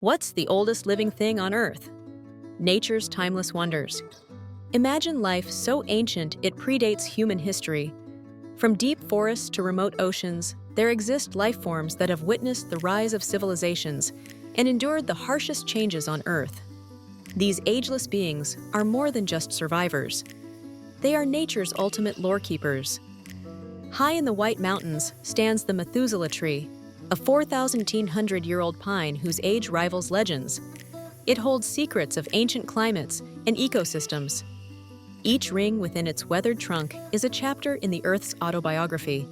What's the oldest living thing on Earth? Nature's timeless wonders. Imagine life so ancient it predates human history. From deep forests to remote oceans, there exist life forms that have witnessed the rise of civilizations and endured the harshest changes on Earth. These ageless beings are more than just survivors. They are nature's ultimate lore keepers. High in the White Mountains stands the Methuselah tree, a 4,100-year-old pine whose age rivals legends. It holds secrets of ancient climates and ecosystems. Each ring within its weathered trunk is a chapter in the Earth's autobiography,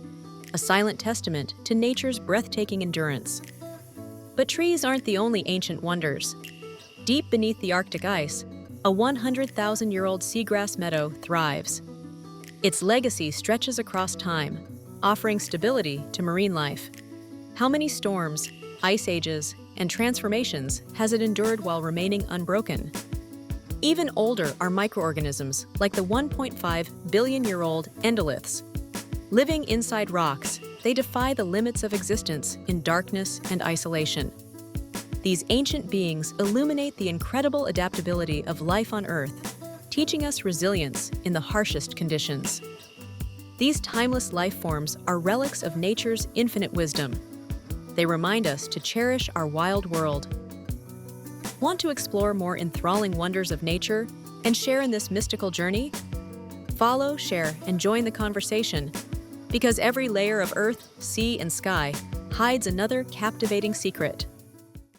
a silent testament to nature's breathtaking endurance. But trees aren't the only ancient wonders. Deep beneath the Arctic ice, a 100,000-year-old seagrass meadow thrives. Its legacy stretches across time, offering stability to marine life. How many storms, ice ages, and transformations has it endured while remaining unbroken? Even older are microorganisms like the 1.5 billion-year-old endoliths. Living inside rocks, they defy the limits of existence in darkness and isolation. These ancient beings illuminate the incredible adaptability of life on Earth, teaching us resilience in the harshest conditions. These timeless life forms are relics of nature's infinite wisdom. They remind us to cherish our wild world. Want to explore more enthralling wonders of nature and share in this mystical journey? Follow, share, and join the conversation, because every layer of earth, sea, and sky hides another captivating secret.